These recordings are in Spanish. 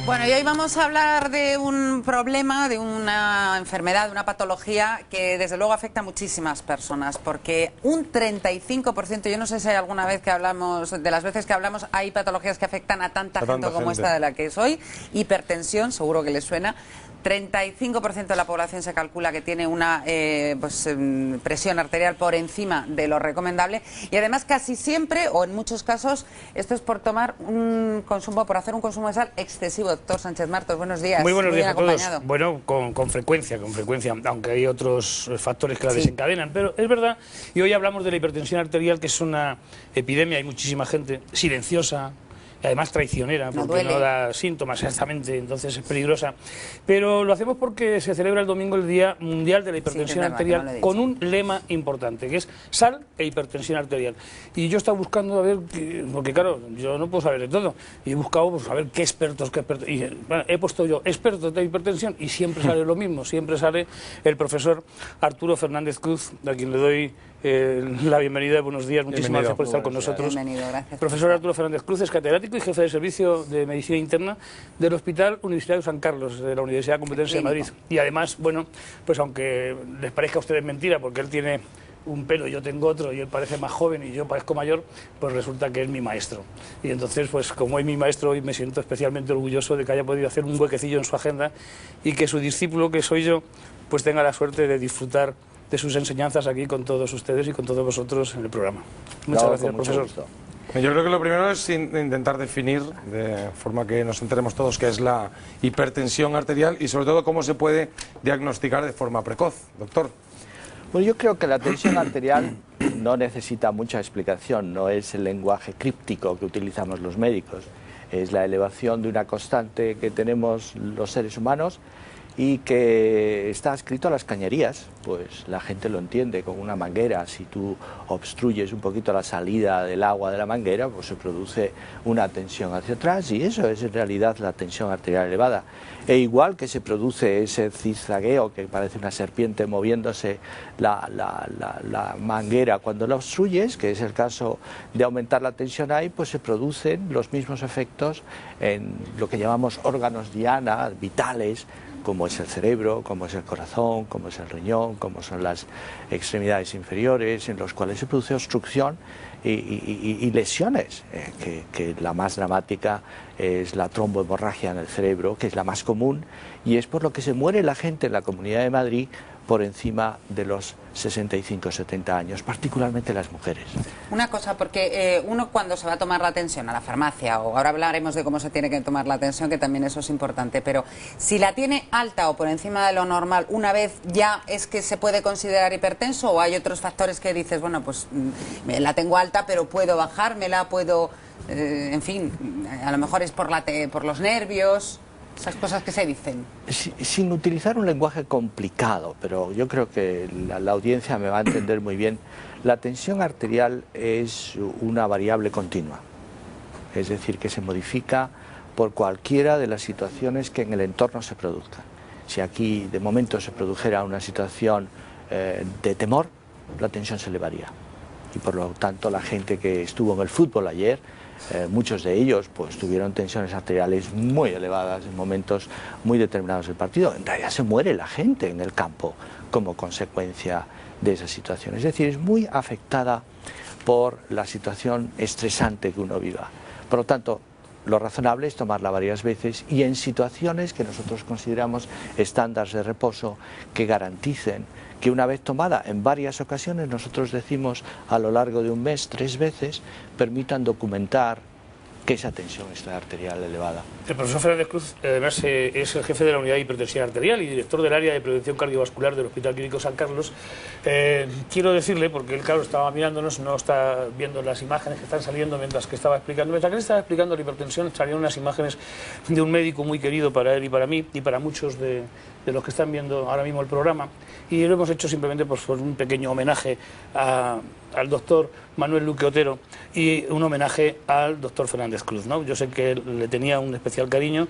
Bueno, y hoy vamos a hablar de un problema, de una enfermedad, de una patología que desde luego afecta a muchísimas personas, porque un 35%, yo no sé si hay alguna vez que hablamos, de las veces que hablamos, hay patologías que afectan a tanta gente como esta de la que es hoy. Hipertensión, seguro que les suena. 35% de la población se calcula que tiene una presión arterial por encima de lo recomendable, y además casi siempre, o en muchos casos, esto es por tomar un consumo, por hacer un consumo de sal excesivo. Doctor Sánchez Martos, buenos días. Muy buenos días a todos. Bueno, con frecuencia, aunque hay otros factores que la desencadenan, pero es verdad, y hoy hablamos de la hipertensión arterial, que es una epidemia, hay muchísima gente silenciosa, y además traicionera, porque no da síntomas exactamente, entonces es peligrosa. Pero lo hacemos porque se celebra el domingo el Día Mundial de la Hipertensión Arterial, con un lema importante, que es sal e hipertensión arterial. Y yo he estado buscando a ver, porque claro, yo no puedo saber de todo, y he buscado pues, a ver qué expertos, y bueno, he puesto yo expertos de hipertensión, y siempre sale lo mismo, siempre sale el profesor Arturo Fernández Cruz, a quien le doy la bienvenida. Buenos días, muchísimas gracias por estar con nosotros. Bienvenido, gracias. Profesor Arturo Fernández Cruz es catedrático y jefe de servicio de medicina interna del Hospital Universitario San Carlos, de la Universidad Complutense de Madrid. Y además, bueno, pues aunque les parezca a ustedes mentira, porque él tiene un pelo y yo tengo otro, y él parece más joven y yo parezco mayor, pues resulta que es mi maestro. Y entonces, pues como es mi maestro, hoy me siento especialmente orgulloso de que haya podido hacer un huequecillo en su agenda y que su discípulo, que soy yo, pues tenga la suerte de disfrutar de sus enseñanzas aquí con todos ustedes y con todos vosotros en el programa. Muchas gracias, profesor. Yo creo que lo primero es intentar definir, de forma que nos enteremos todos, qué es la hipertensión arterial y sobre todo cómo se puede diagnosticar de forma precoz. Doctor. Bueno, yo creo que la tensión arterial no necesita mucha explicación, no es el lenguaje críptico que utilizamos los médicos, es la elevación de una constante que tenemos los seres humanos y que está adscrito a las cañerías, pues la gente lo entiende con una manguera. Si tú obstruyes un poquito la salida del agua de la manguera, pues se produce una tensión hacia atrás, y eso es en realidad la tensión arterial elevada. E igual que se produce ese zigzagueo que parece una serpiente moviéndose la manguera cuando la obstruyes, que es el caso de aumentar la tensión ahí, pues se producen los mismos efectos en lo que llamamos órganos diana, vitales, como es el cerebro, como es el corazón, como es el riñón, como son las extremidades inferiores, en los cuales se produce obstrucción y lesiones, que la más dramática es la trombohemorragia en el cerebro, que es la más común, y es por lo que se muere la gente en la Comunidad de Madrid por encima de los 65-70 años, particularmente las mujeres. Una cosa, porque uno cuando se va a tomar la tensión a la farmacia, o ahora hablaremos de cómo se tiene que tomar la tensión, que también eso es importante, pero si la tiene alta o por encima de lo normal, una vez ya es que se puede considerar hipertenso, o hay otros factores que dices, bueno, pues la tengo alta, pero puedo bajármela, puedo, en fin, a lo mejor es por los nervios. Esas cosas que se dicen. Sin utilizar un lenguaje complicado, pero yo creo que la audiencia me va a entender muy bien, la tensión arterial es una variable continua, es decir, que se modifica por cualquiera de las situaciones que en el entorno se produzcan. Si aquí de momento se produjera una situación de temor, la tensión se elevaría. Y por lo tanto la gente que estuvo en el fútbol ayer, muchos de ellos pues tuvieron tensiones arteriales muy elevadas en momentos muy determinados del partido. En realidad se muere la gente en el campo como consecuencia de esa situación. Es decir, es muy afectada por la situación estresante que uno viva. Por lo tanto, lo razonable es tomarla varias veces y en situaciones que nosotros consideramos estándares de reposo que garanticen que una vez tomada en varias ocasiones, nosotros decimos a lo largo de un mes, 3 veces, permitan documentar que esa tensión está arterial elevada. El profesor Fernández Cruz, además, es el jefe de la unidad de hipertensión arterial y director del área de prevención cardiovascular del Hospital Clínico San Carlos. Quiero decirle, porque él, claro, estaba mirándonos, no está viendo las imágenes que están saliendo mientras que estaba explicando. Mientras que él estaba explicando la hipertensión, salieron unas imágenes de un médico muy querido para él y para mí y para muchos de los que están viendo ahora mismo el programa. Y lo hemos hecho simplemente pues, por un pequeño homenaje al doctor Manuel Luque Otero y un homenaje al doctor Fernández Cruz, ¿no? Yo sé que le tenía un especial cariño.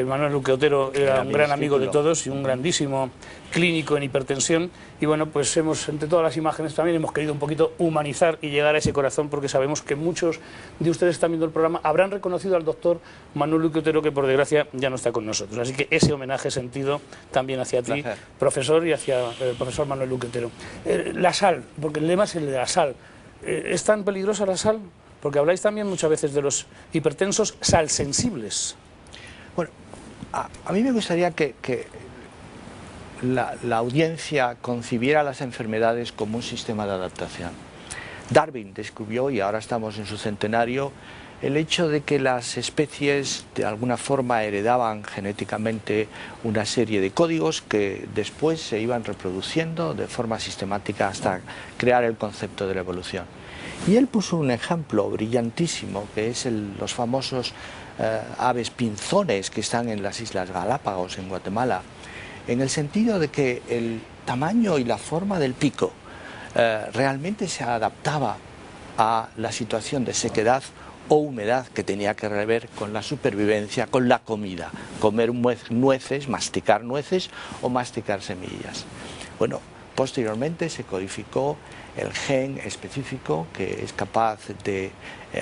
Manuel Luque Otero era un gran amigo de todos y un grandísimo clínico en hipertensión y bueno, pues entre todas las imágenes también hemos querido un poquito humanizar y llegar a ese corazón, porque sabemos que muchos de ustedes están viendo el programa, habrán reconocido al doctor Manuel Luque Otero, que por desgracia ya no está con nosotros, así que ese homenaje sentido también hacia ti, profesor, y hacia el profesor Manuel Luque Otero. La sal, porque el lema es el de la sal. ¿Es tan peligrosa la sal? Porque habláis también muchas veces de los hipertensos salsensibles. Bueno, a mí me gustaría que la audiencia concibiera las enfermedades como un sistema de adaptación. Darwin descubrió, y ahora estamos en su centenario, el hecho de que las especies de alguna forma heredaban genéticamente una serie de códigos que después se iban reproduciendo de forma sistemática hasta crear el concepto de la evolución. Y él puso un ejemplo brillantísimo, que es los famosos aves pinzones que están en las Islas Galápagos, en Guatemala, en el sentido de que el tamaño y la forma del pico realmente se adaptaba a la situación de sequedad o humedad que tenía que ver con la supervivencia, con la comida, comer nueces, masticar nueces o masticar semillas. Bueno, posteriormente se codificó el gen específico que es capaz de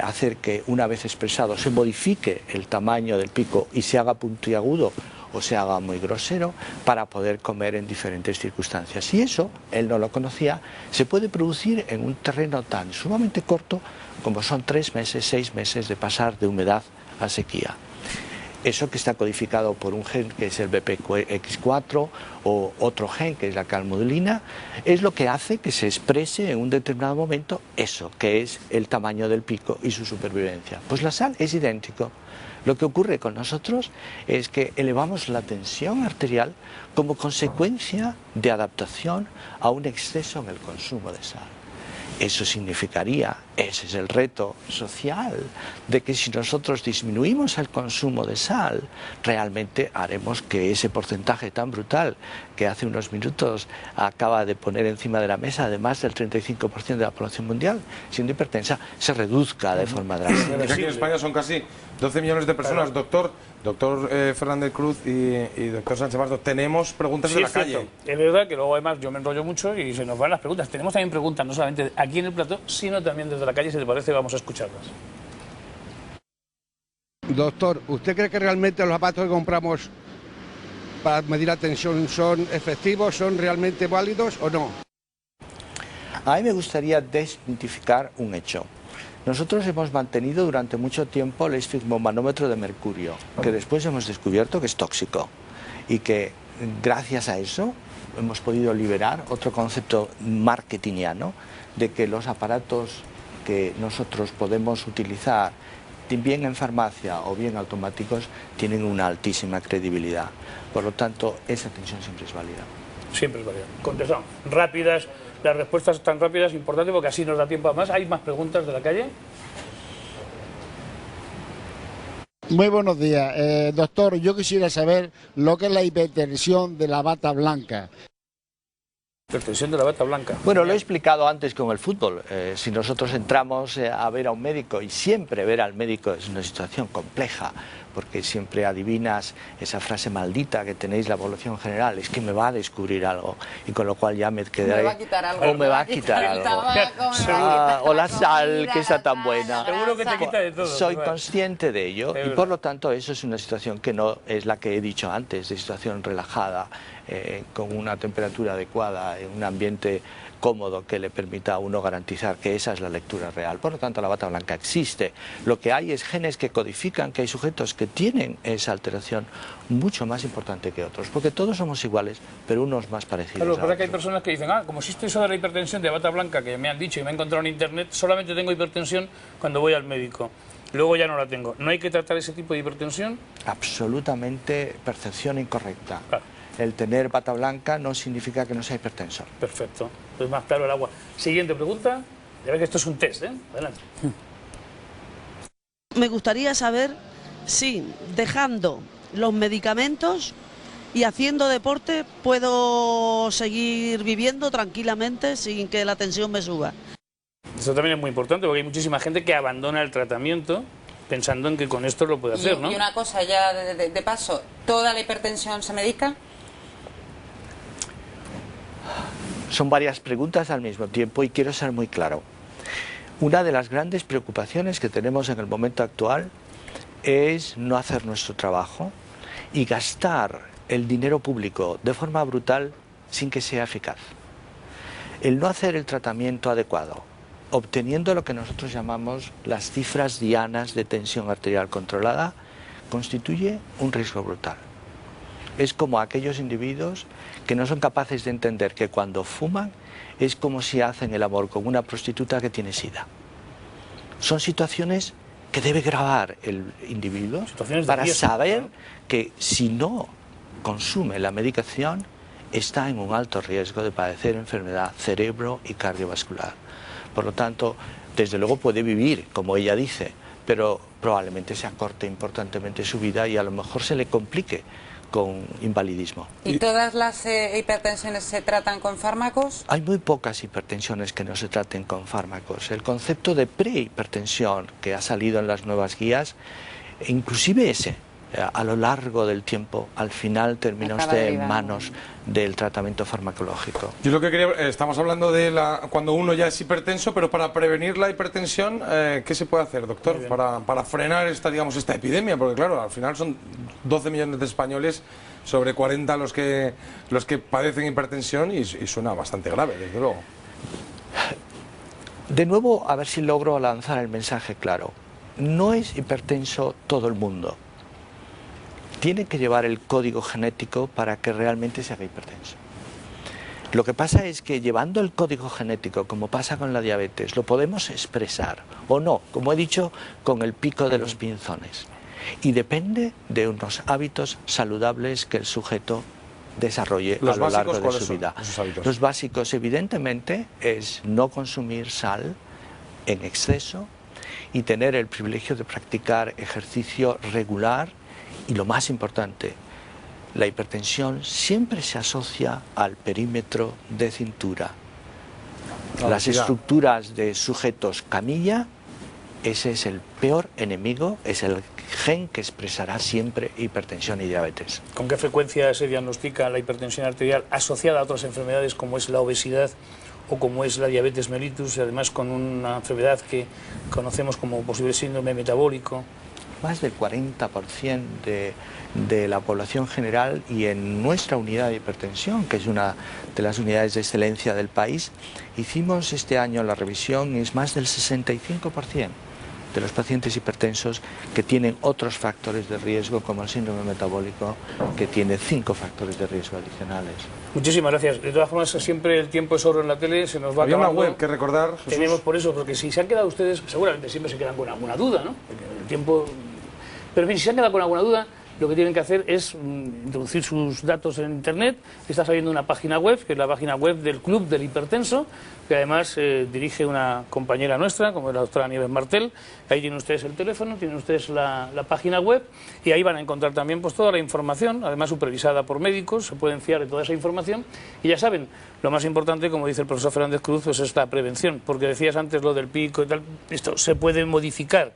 hacer que, una vez expresado, se modifique el tamaño del pico y se haga puntiagudo o se haga muy grosero para poder comer en diferentes circunstancias. Y eso, él no lo conocía, se puede producir en un terreno tan sumamente corto como son 3 meses, 6 meses de pasar de humedad a sequía. Eso que está codificado por un gen que es el BPX4 o otro gen que es la calmodulina, es lo que hace que se exprese en un determinado momento eso, que es el tamaño del pico y su supervivencia. Pues la sal es idéntico. Lo que ocurre con nosotros es que elevamos la tensión arterial como consecuencia de adaptación a un exceso en el consumo de sal. Eso significaría, ese es el reto social, de que si nosotros disminuimos el consumo de sal, realmente haremos que ese porcentaje tan brutal que hace unos minutos acaba de poner encima de la mesa, además del 35% de la población mundial siendo hipertensa, se reduzca de forma drástica. Aquí en España son casi 12 millones de personas. Doctor Fernández Cruz y doctor Sánchez Marto, tenemos preguntas de la calle. Es verdad que luego además yo me enrollo mucho y se nos van las preguntas. Tenemos también preguntas, no solamente aquí en el plató, sino también desde la calle. Si te parece, vamos a escucharlas. Doctor, ¿usted cree que realmente los zapatos que compramos para medir la tensión son efectivos, son realmente válidos o no? A mí me gustaría desmitificar un hecho. Nosotros hemos mantenido durante mucho tiempo el esfigmomanómetro de mercurio, que después hemos descubierto que es tóxico y que gracias a eso hemos podido liberar otro concepto marketingiano de que los aparatos que nosotros podemos utilizar bien en farmacia o bien automáticos tienen una altísima credibilidad. Por lo tanto, esa tensión siempre es válida. Siempre es válida. Contestamos. Rápidas, las respuestas tan rápidas, importante porque así nos da tiempo a más. ¿Hay más preguntas de la calle? Muy buenos días. Doctor, yo quisiera saber lo que es la hipertensión de la bata blanca. Hipertensión de la bata blanca. Bueno, lo he explicado antes con el fútbol. Si nosotros entramos a ver a un médico, y siempre ver al médico es una situación compleja, porque siempre adivinas esa frase maldita que tenéis la población general, es que me va a descubrir algo, y con lo cual ya me quedaré... Me va a quitar algo. O me va a quitar algo. O la sal, que está tan buena. Seguro que te quita de todo. Soy consciente de ello, y por lo tanto eso es una situación que no es la que he dicho antes, de situación relajada, con una temperatura adecuada, en un ambiente cómodo que le permita a uno garantizar que esa es la lectura real. Por lo tanto, la bata blanca existe. Lo que hay es genes que codifican que hay sujetos que tienen esa alteración mucho más importante que otros, porque todos somos iguales, pero unos más parecidos. Claro, pero que hay personas que dicen, como existe eso de la hipertensión de bata blanca que me han dicho y me he encontrado en internet, solamente tengo hipertensión cuando voy al médico. Luego ya no la tengo. ¿No hay que tratar ese tipo de hipertensión? Absolutamente percepción incorrecta. Claro. El tener bata blanca no significa que no sea hipertenso. Perfecto. Es más claro el agua. Siguiente pregunta. Ya ves que esto es un test, ¿eh? Adelante. Me gustaría saber si dejando los medicamentos y haciendo deporte puedo seguir viviendo tranquilamente sin que la tensión me suba. Eso también es muy importante porque hay muchísima gente que abandona el tratamiento pensando en que con esto lo puede hacer, ¿no? Y una cosa ya de paso, ¿toda la hipertensión se medica? Son varias preguntas al mismo tiempo y quiero ser muy claro. Una de las grandes preocupaciones que tenemos en el momento actual es no hacer nuestro trabajo y gastar el dinero público de forma brutal sin que sea eficaz. El no hacer el tratamiento adecuado, obteniendo lo que nosotros llamamos las cifras dianas de tensión arterial controlada, constituye un riesgo brutal. Es como aquellos individuos que no son capaces de entender que cuando fuman es como si hacen el amor con una prostituta que tiene SIDA. Son situaciones que debe grabar el individuo para saber que si no consume la medicación está en un alto riesgo de padecer enfermedad cerebro y cardiovascular. Por lo tanto, desde luego puede vivir, como ella dice, pero probablemente se acorte importantemente su vida y a lo mejor se le complique con invalidismo. ¿Y todas las hipertensiones se tratan con fármacos? Hay muy pocas hipertensiones que no se traten con fármacos. El concepto de prehipertensión que ha salido en las nuevas guías, inclusive ese, a lo largo del tiempo, al final termina usted en manos del tratamiento farmacológico. Yo lo que quería, estamos hablando de cuando uno ya es hipertenso, pero para prevenir la hipertensión, ¿qué se puede hacer, doctor? Para frenar esta epidemia, porque claro, al final son 12 millones de españoles, sobre 40 los que padecen hipertensión y suena bastante grave, desde luego. De nuevo, a ver si logro lanzar el mensaje claro. No es hipertenso todo el mundo. Tiene que llevar el código genético para que realmente se haga hipertenso. Lo que pasa es que llevando el código genético, como pasa con la diabetes, lo podemos expresar o no, como he dicho, con el pico de los pinzones. Y depende de unos hábitos saludables que el sujeto desarrolle a lo largo de su vida. Los básicos, evidentemente, es no consumir sal en exceso y tener el privilegio de practicar ejercicio regular. Y lo más importante, la hipertensión siempre se asocia al perímetro de cintura. Las estructuras de sujetos camilla, ese es el peor enemigo, es el gen que expresará siempre hipertensión y diabetes. ¿Con qué frecuencia se diagnostica la hipertensión arterial asociada a otras enfermedades como es la obesidad o como es la diabetes mellitus, y además con una enfermedad que conocemos como posible síndrome metabólico? Más del 40% de la población general, y en nuestra unidad de hipertensión, que es una de las unidades de excelencia del país, hicimos este año la revisión y es más del 65% de los pacientes hipertensos que tienen otros factores de riesgo, como el síndrome metabólico, que tiene 5 factores de riesgo adicionales. Muchísimas gracias. De todas formas, siempre el tiempo es oro en la tele, se nos va acabando. Había una web que recordar, Jesús. Tenemos por eso, porque si se han quedado ustedes, seguramente siempre se quedan con alguna duda, ¿no? Porque el tiempo... Pero en fin, si se han quedado con alguna duda, lo que tienen que hacer es introducir sus datos en Internet. Está saliendo una página web, que es la página web del Club del Hipertenso, que además dirige una compañera nuestra, como es la doctora Nieves Martel. Ahí tienen ustedes el teléfono, tienen ustedes la página web, y ahí van a encontrar también pues toda la información, además supervisada por médicos, se pueden fiar de toda esa información. Y ya saben, lo más importante, como dice el profesor Fernández Cruz, pues es la prevención, porque decías antes lo del pico y tal, esto se puede modificar,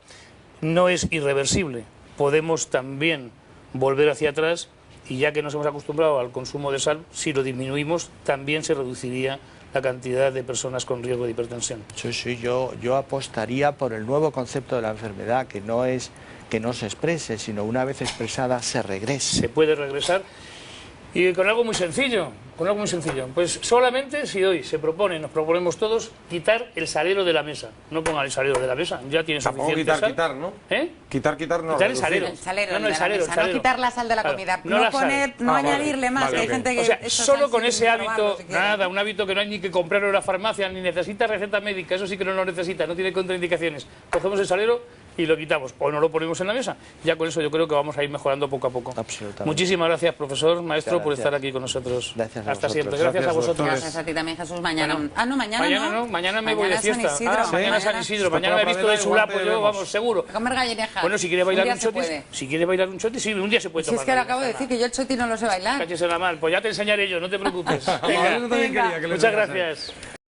no es irreversible. Podemos también volver hacia atrás, y ya que nos hemos acostumbrado al consumo de sal, si lo disminuimos también se reduciría la cantidad de personas con riesgo de hipertensión. Sí, yo apostaría por el nuevo concepto de la enfermedad, que no es que no se exprese, sino una vez expresada se regrese. Se puede regresar, y con algo muy sencillo, pues solamente si hoy nos proponemos todos quitar el salero de la mesa. No pongan el salero de la mesa, ya tiene suficiente sal. Quitar, ¿no? ¿Eh? Quitar, no. Quitar el salero. No quitar la sal de la comida, no añadirle más. Vale. Hay gente que... O sea, solo con ese hábito, un hábito que no hay ni que comprarlo en la farmacia, ni necesita receta médica, eso sí que no lo necesita, no tiene contraindicaciones. Cogemos el salero y lo quitamos, o no lo ponemos en la mesa. Ya con eso yo creo que vamos a ir mejorando poco a poco. Absolutamente. Muchísimas gracias, profesor, maestro, por estar aquí con nosotros. Gracias Hasta siempre. Gracias a vosotros. Gracias a ti también, Jesús. Mañana. Mañana me voy de fiesta. Mañana San Isidro. Mañana me he visto de sulapo, yo, vamos, seguro. A comer gallineja. Bueno, si quieres bailar un chotis, sí, un día se puede Si tomar. es que le acabo de decir que yo el choti no lo sé bailar. Cállese la mal, pues ya te enseñaré yo, no te preocupes. Venga. Muchas gracias.